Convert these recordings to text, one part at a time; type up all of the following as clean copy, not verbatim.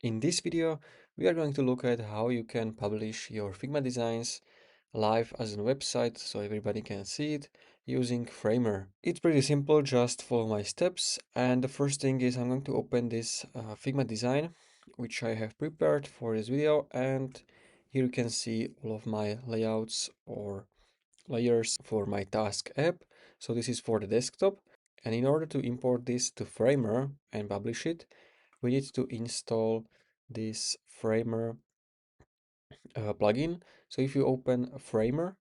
In this video, we are going to look at how you can publish your Figma designs live as a website so everybody can see it using Framer. It's pretty simple, just follow my steps. And the first thing is I'm going to open this Figma design, which I have prepared for this video. And here you can see all of my layouts or layers for my task app. So this is for the desktop. And in order to import this to Framer and publish it, we need to install this Framer plugin. So if you open Framer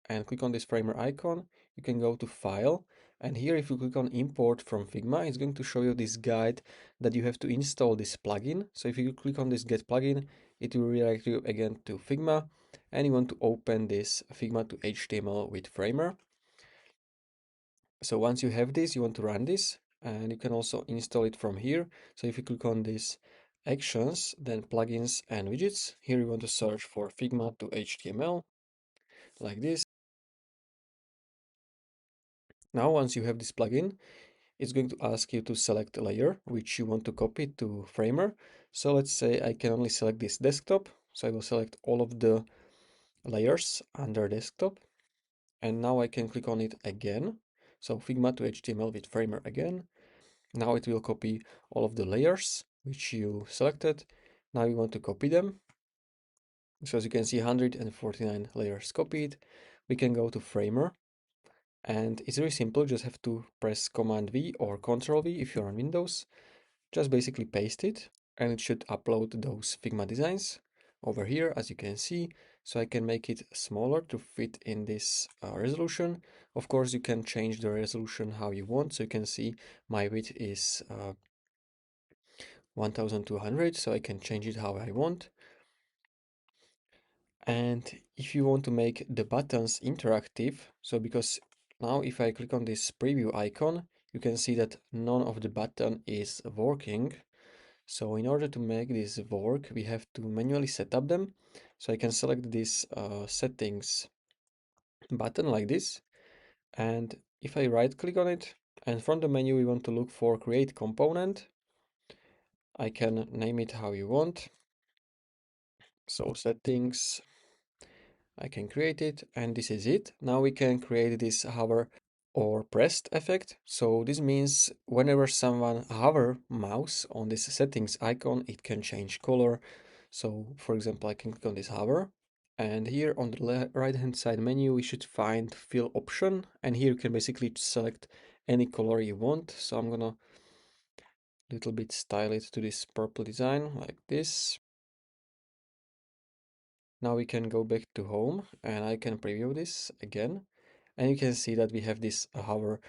and click on this Framer icon, you can go to File. And here, if you click on Import from Figma, it's going to show you this guide that you have to install this plugin. So if you click on this Get Plugin, it will redirect you again to Figma. And you want to open this Figma to HTML with Framer. So once you have this, you want to run this, and you can also install it from here. So if you click on this actions, then plugins and widgets, here you want to search for Figma to HTML like this. Now, once you have this plugin, it's going to ask you to select a layer which you want to copy to Framer. So let's say I can only select this desktop. So I will select all of the layers under desktop. And now I can click on it again. So Figma to HTML with Framer again. Now it will copy all of the layers which you selected. Now you want to copy them. So as you can see, 149 layers copied. We can go to Framer, and it's very simple. Just have to press Command V or Control V if you're on Windows. Just basically paste it, and it should upload those Figma designs over here, as you can see. So I can make it smaller to fit in this resolution. Of course, you can change the resolution how you want. So you can see my width is 1200, so I can change it how I want. And if you want to make the buttons interactive, so because now if I click on this preview icon, you can see that none of the button is working. So in order to make this work, we have to manually set up them. So I can select this settings button like this. And if I right click on it, and from the menu we want to look for create component, I can name it how you want. So settings, I can create it, and this is it. Now we can create this hover or pressed effect. So this means whenever someone hover mouse on this settings icon, it can change color. So for example, I can click on this hover, and here on the right hand side menu, we should find fill option. And here you can basically select any color you want. So I'm gonna little bit style it to this purple design like this. Now we can go back to home, and I can preview this again. And you can see that we have this hover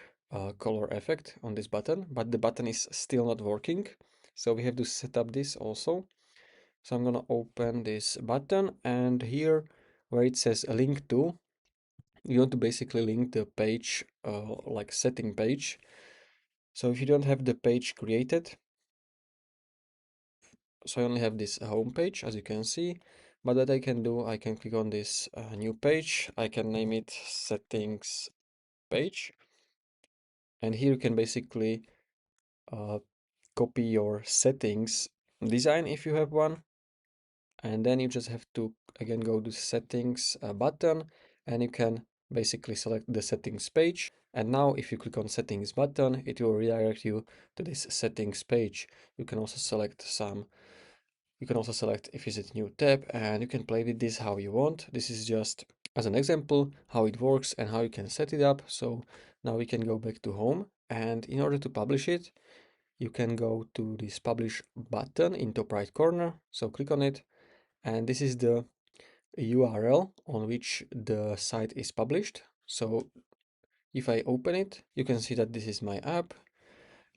color effect on this button, but the button is still not working. So we have to set up this also. So I'm gonna open this button, and here where it says a link to, you want to basically link the page like setting page. So if you don't have the page created, so I only have this home page, as you can see. But what I can do, I can click on this new page. I can name it settings page. And here you can basically uh, copy your settings design if you have one. And then you just have to again go to settings button, and you can basically select the settings page. And now if you click on settings button, it will redirect you to this settings page. You can also select if it's a new tab, and you can play with this how you want. This is just as an example how it works and how you can set it up. So now we can go back to home, and in order to publish it, you can go to this publish button in top right corner. So click on it, and this is the URL on which the site is published. So if I open it, you can see that this is my app,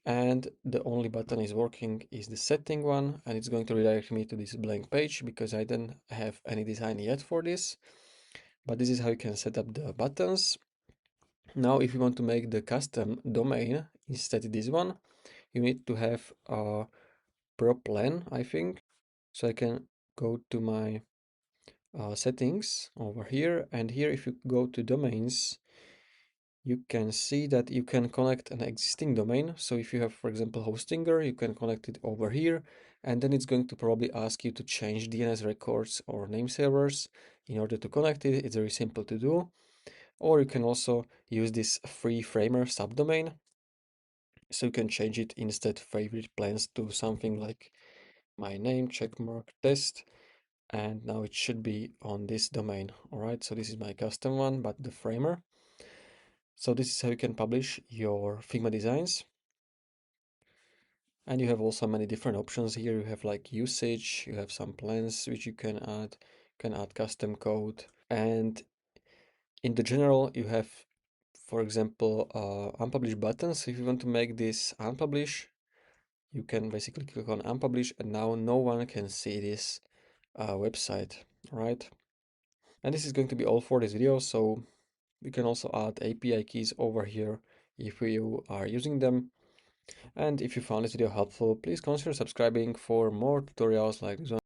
and the only button is working is the setting one, and it's going to redirect me to this blank page because I don't have any design yet for this. But this is how you can set up the buttons. Now if you want to make the custom domain instead of this one, you need to have a prop plan, I think. So I can go to my settings over here, and here if you go to domains, you can see that you can connect an existing domain. So if you have, for example, Hostinger, you can connect it over here, And then it's going to probably ask you to change DNS records or name servers in order to connect it. It's very simple to do. Or you can also use this free Framer subdomain. So you can change it instead favorite plans to something like my name, checkmark, test. And now it should be on this domain. All right, so this is my custom one, but the Framer. So this is how you can publish your Figma designs. And you have also many different options here. You have like usage, you have some plans which you can add custom code. And in the general, you have, for example, unpublish buttons. If you want to make this unpublish, you can basically click on unpublish and now no one can see this website, right? And this is going to be all for this video. So we can also add API keys over here if you are using them. And if you found this video helpful, please consider subscribing for more tutorials like this one.